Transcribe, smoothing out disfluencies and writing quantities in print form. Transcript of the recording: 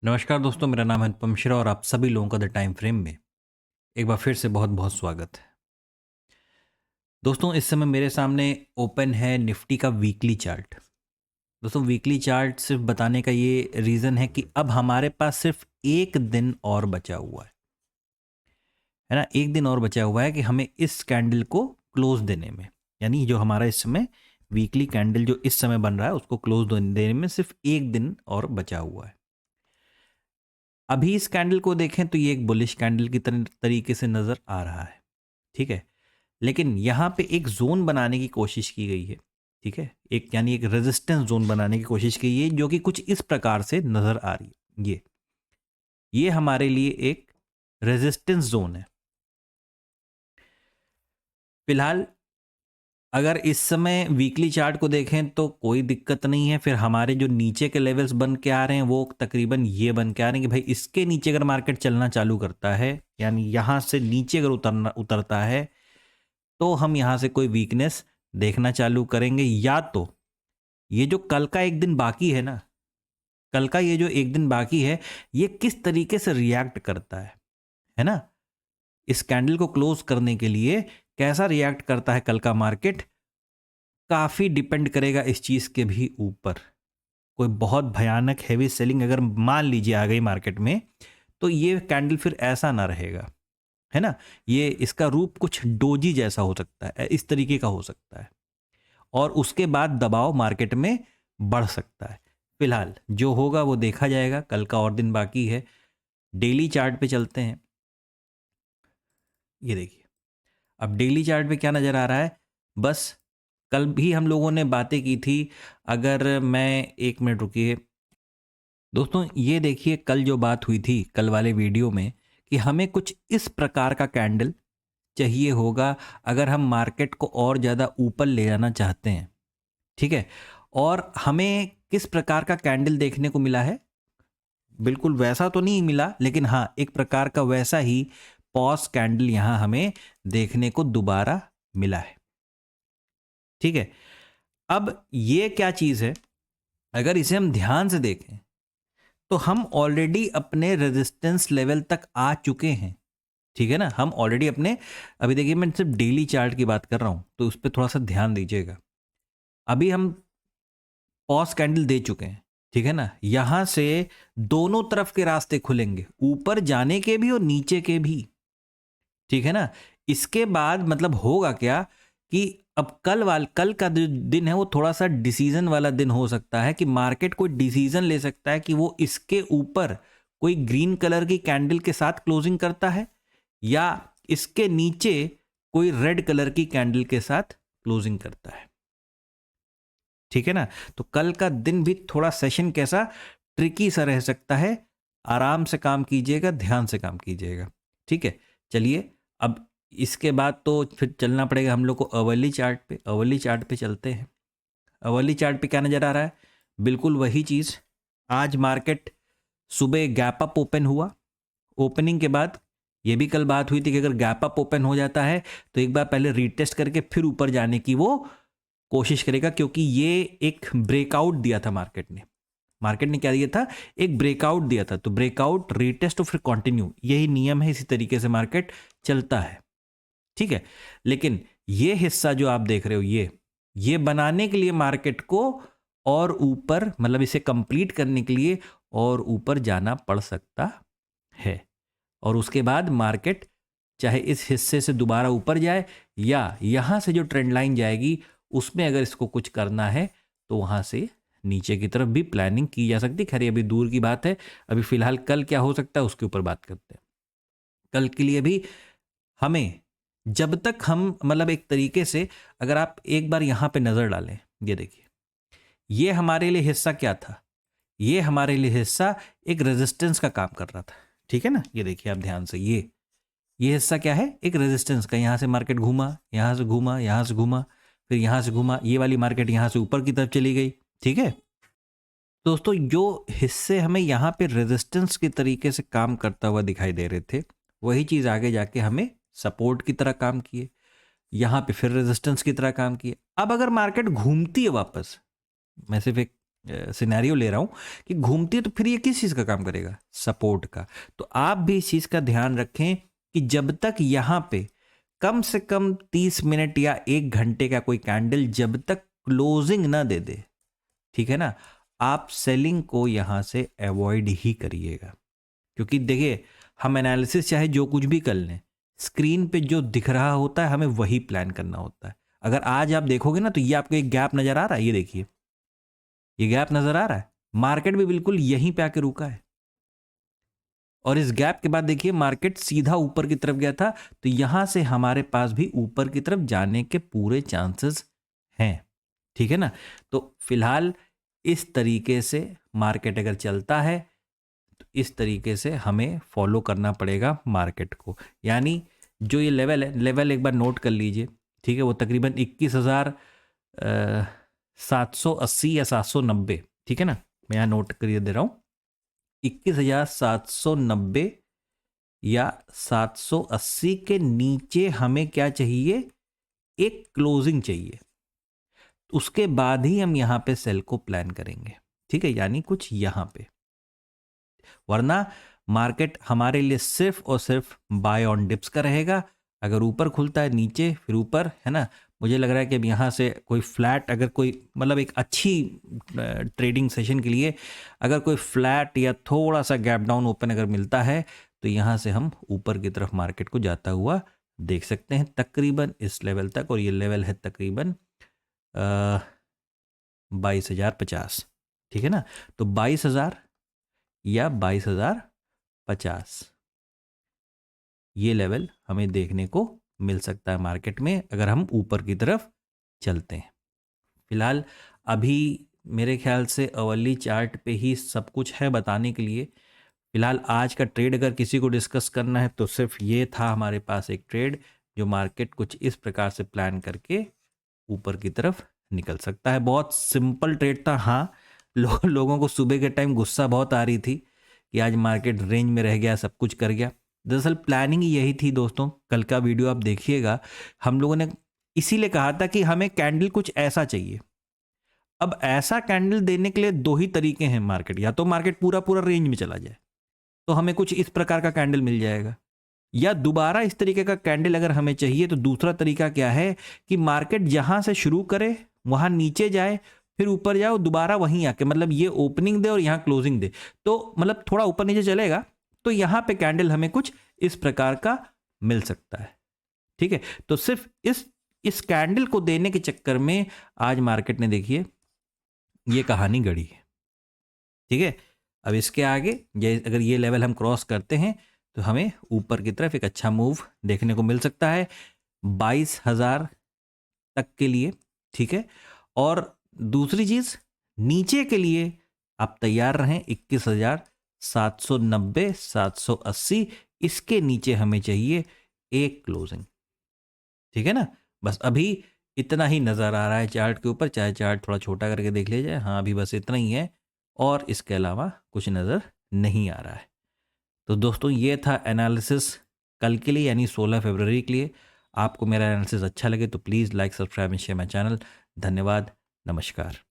नमस्कार दोस्तों, मेरा नाम है अनुपम मिश्रा और आप सभी लोगों का द टाइम फ्रेम में एक बार फिर से बहुत बहुत स्वागत है। दोस्तों, इस समय मेरे सामने ओपन है निफ्टी का वीकली चार्ट। दोस्तों, वीकली चार्ट सिर्फ बताने का ये रीज़न है कि अब हमारे पास सिर्फ एक दिन और बचा हुआ है ना। एक दिन और बचा हुआ है कि हमें इस कैंडल को क्लोज देने में, यानी जो हमारा इस समय वीकली कैंडल जो इस समय बन रहा है उसको क्लोज देने में सिर्फ एक दिन और बचा हुआ है। अभी इस कैंडल को देखें तो ये एक बुलिश कैंडल की तरीके से नज़र आ रहा है, ठीक है। लेकिन यहाँ पे एक जोन बनाने की कोशिश की गई है, ठीक है। एक यानी एक रेजिस्टेंस जोन बनाने की कोशिश की है जो कि कुछ इस प्रकार से नज़र आ रही है। ये हमारे लिए एक रेजिस्टेंस जोन है। फिलहाल अगर इस समय वीकली चार्ट को देखें तो कोई दिक्कत नहीं है। फिर हमारे जो नीचे के लेवल्स बन के आ रहे हैं वो तकरीबन ये बन के आ रहे हैं कि भाई इसके नीचे अगर मार्केट चलना चालू करता है, यानी यहाँ से नीचे अगर उतरता है तो हम यहाँ से कोई वीकनेस देखना चालू करेंगे। या तो ये जो कल का एक दिन बाकी है ना, कल का ये जो एक दिन बाकी है, ये किस तरीके से रिएक्ट करता है ना, इस कैंडल को क्लोज करने के लिए कैसा रिएक्ट करता है कल का मार्केट, काफ़ी डिपेंड करेगा इस चीज़ के भी ऊपर। कोई बहुत भयानक हैवी सेलिंग अगर मान लीजिए आ गई मार्केट में, तो ये कैंडल फिर ऐसा ना रहेगा, है ना। ये इसका रूप कुछ डोजी जैसा हो सकता है, इस तरीके का हो सकता है, और उसके बाद दबाव मार्केट में बढ़ सकता है। फिलहाल जो होगा वो देखा जाएगा, कल का और दिन बाकी है। डेली चार्ट पे चलते हैं। ये देखिए, अब डेली चार्ट पे क्या नज़र आ रहा है। बस कल भी हम लोगों ने बातें की थी। अगर मैं एक मिनट रुकिए दोस्तों, ये देखिए कल जो बात हुई थी कल वाले वीडियो में कि हमें कुछ इस प्रकार का कैंडल चाहिए होगा अगर हम मार्केट को और ज़्यादा ऊपर ले जाना चाहते हैं, ठीक है। और हमें किस प्रकार का कैंडल देखने को मिला है, बिल्कुल वैसा तो नहीं मिला, लेकिन हाँ एक प्रकार का वैसा ही पॉज कैंडल यहां हमें देखने को दोबारा मिला है, ठीक है। अब ये क्या चीज है, अगर इसे हम ध्यान से देखें तो हम ऑलरेडी अपने रेजिस्टेंस लेवल तक आ चुके हैं, ठीक है ना। हम ऑलरेडी अपने, अभी देखिए मैं सिर्फ डेली चार्ट की बात कर रहा हूं तो उस पर थोड़ा सा ध्यान दीजिएगा। अभी हम पॉज कैंडल दे चुके हैं, ठीक है ना। यहां से दोनों तरफ के रास्ते खुलेंगे, ऊपर जाने के भी और नीचे के भी, ठीक है ना। इसके बाद मतलब होगा क्या कि अब कल का जो दिन है वो थोड़ा सा डिसीजन वाला दिन हो सकता है कि मार्केट कोई डिसीजन ले सकता है कि वो इसके ऊपर कोई ग्रीन कलर की कैंडल के साथ क्लोजिंग करता है या इसके नीचे कोई रेड कलर की कैंडल के साथ क्लोजिंग करता है, ठीक है ना। तो कल का दिन भी थोड़ा सेशन कैसा ट्रिकी सा रह सकता है। आराम से काम कीजिएगा, ध्यान से काम कीजिएगा, ठीक है। चलिए, अब इसके बाद तो फिर चलना पड़ेगा हम लोग को अवर्ली चार्ट पे। अवर्ली चार्ट पे चलते हैं। अवर्ली चार्ट पे क्या नज़र आ रहा है, बिल्कुल वही चीज़। आज मार्केट सुबह गैप अप ओपन हुआ। ओपनिंग के बाद ये भी कल बात हुई थी कि अगर गैप अप ओपन हो जाता है तो एक बार पहले रीटेस्ट करके फिर ऊपर जाने की वो कोशिश करेगा, क्योंकि ये एक ब्रेकआउट दिया था मार्केट ने क्या दिया था, एक ब्रेकआउट दिया था। तो ब्रेकआउट, रीटेस्ट और फिर कंटिन्यू, यही नियम है, इसी तरीके से मार्केट चलता है, ठीक है। लेकिन ये हिस्सा जो आप देख रहे हो, ये बनाने के लिए मार्केट को और ऊपर, मतलब इसे कंप्लीट करने के लिए और ऊपर जाना पड़ सकता है। और उसके बाद मार्केट चाहे इस हिस्से से दोबारा ऊपर जाए या यहां से जो ट्रेंड लाइन जाएगी उसमें अगर इसको कुछ करना है तो वहां से नीचे की तरफ भी प्लानिंग की जा सकती है। खैर अभी दूर की बात है, अभी फिलहाल कल क्या हो सकता है उसके ऊपर बात करते हैं। कल के लिए भी हमें, जब तक हम मतलब एक तरीके से, अगर आप एक बार यहां पे नजर डालें, ये देखिए, ये हमारे लिए हिस्सा क्या था, ये हमारे लिए हिस्सा एक रेजिस्टेंस का काम कर रहा था, ठीक है ना। ये देखिए आप ध्यान से, ये हिस्सा क्या है, एक रेजिस्टेंस का। यहां से मार्केट घूमा, यहां से घूमा, यहां से घूमा, फिर यहां से घूमा, ये वाली मार्केट यहां से ऊपर की तरफ चली गई, ठीक है। दोस्तों, जो हिस्से हमें यहाँ पे रेजिस्टेंस के तरीके से काम करता हुआ दिखाई दे रहे थे, वही चीज़ आगे जाके हमें सपोर्ट की तरह काम किए, यहाँ पे फिर रेजिस्टेंस की तरह काम किए। अब अगर मार्केट घूमती है वापस, मैं सिर्फ एक सिनेरियो ले रहा हूँ कि घूमती है तो फिर ये किस चीज़ का काम करेगा, सपोर्ट का। तो आप भी इस चीज़ का ध्यान रखें कि जब तक यहाँ पे कम से कम 30 मिनट या 1 घंटे का कोई कैंडल जब तक क्लोजिंग ना दे दे, ठीक है ना, आप सेलिंग को यहाँ से अवॉइड ही करिएगा। क्योंकि देखिए, हम एनालिसिस चाहे जो कुछ भी कर लें, स्क्रीन पे जो दिख रहा होता है हमें वही प्लान करना होता है। अगर आज आप देखोगे ना तो ये आपको एक गैप नज़र आ रहा है, ये देखिए, ये गैप नज़र आ रहा है, मार्केट भी बिल्कुल यहीं पे आके रुका है। और इस गैप के बाद देखिए मार्केट सीधा ऊपर की तरफ गया था, तो यहां से हमारे पास भी ऊपर की तरफ जाने के पूरे चांसेस हैं, ठीक है ना। तो फिलहाल इस तरीके से मार्केट अगर चलता है तो इस तरीके से हमें फॉलो करना पड़ेगा मार्केट को। यानी जो ये लेवल है, लेवल एक बार नोट कर लीजिए, ठीक है, वो तकरीबन 21,780 या 790, ठीक है ना, मैं यहाँ नोट करिए दे रहा हूँ, 21,790 या 780 के नीचे हमें क्या चाहिए, एक क्लोजिंग चाहिए, उसके बाद ही हम यहाँ पे सेल को प्लान करेंगे, ठीक है, यानी कुछ यहाँ पे, वरना मार्केट हमारे लिए सिर्फ और सिर्फ बाय ऑन डिप्स का रहेगा। अगर ऊपर खुलता है नीचे फिर ऊपर, है ना, मुझे लग रहा है कि अब यहाँ से कोई फ्लैट, अगर कोई मतलब एक अच्छी ट्रेडिंग सेशन के लिए अगर कोई फ्लैट या थोड़ा सा गैप डाउन ओपन अगर मिलता है तो यहाँ से हम ऊपर की तरफ मार्केट को जाता हुआ देख सकते हैं, तकरीबन इस लेवल तक। और ये लेवल है तकरीबन 22,050, ठीक है ना। तो 22,000 या 22,050 ये लेवल हमें देखने को मिल सकता है मार्केट में अगर हम ऊपर की तरफ चलते हैं। फिलहाल अभी मेरे ख्याल से अवली चार्ट पे ही सब कुछ है बताने के लिए। फिलहाल आज का ट्रेड अगर किसी को डिस्कस करना है तो सिर्फ ये था हमारे पास एक ट्रेड, जो मार्केट कुछ इस प्रकार से प्लान करके ऊपर की तरफ निकल सकता है। बहुत सिंपल ट्रेड था। हाँ, लोगों को सुबह के टाइम गुस्सा बहुत आ रही थी कि आज मार्केट रेंज में रह गया, सब कुछ कर गया। दरअसल प्लानिंग यही थी दोस्तों। कल का वीडियो आप देखिएगा, हम लोगों ने इसीलिए कहा था कि हमें कैंडल कुछ ऐसा चाहिए। अब ऐसा कैंडल देने के लिए दो ही तरीके हैं मार्केट, या तो मार्केट पूरा पूरा रेंज में चला जाए तो हमें कुछ इस प्रकार का कैंडल मिल जाएगा, या दोबारा इस तरीके का कैंडल अगर हमें चाहिए तो दूसरा तरीका क्या है कि मार्केट जहां से शुरू करे वहां नीचे जाए, फिर ऊपर जाओ, दोबारा वहीं आके मतलब ये ओपनिंग दे और यहां क्लोजिंग दे, तो मतलब थोड़ा ऊपर नीचे चलेगा, तो यहां पे कैंडल हमें कुछ इस प्रकार का मिल सकता है, ठीक है। तो सिर्फ इस कैंडल को देने के चक्कर में आज मार्केट ने देखिए ये कहानी गढ़ी है, ठीक है। अब इसके आगे अगर ये लेवल हम क्रॉस करते हैं तो हमें ऊपर की तरफ एक अच्छा मूव देखने को मिल सकता है 22,000 तक के लिए, ठीक है। और दूसरी चीज, नीचे के लिए आप तैयार रहें 21,790 780, इसके नीचे हमें चाहिए एक क्लोजिंग, ठीक है ना। बस अभी इतना ही नजर आ रहा है चार्ट के ऊपर, चाहे चार्ट थोड़ा छोटा करके देख लिया जाए। हाँ, अभी बस इतना ही है और इसके अलावा कुछ नजर नहीं आ रहा है। तो दोस्तों ये था एनालिसिस कल के लिए, यानी 16 फरवरी के लिए। आपको मेरा एनालिसिस अच्छा लगे तो please like, subscribe and share my channel. धन्यवाद, नमस्कार।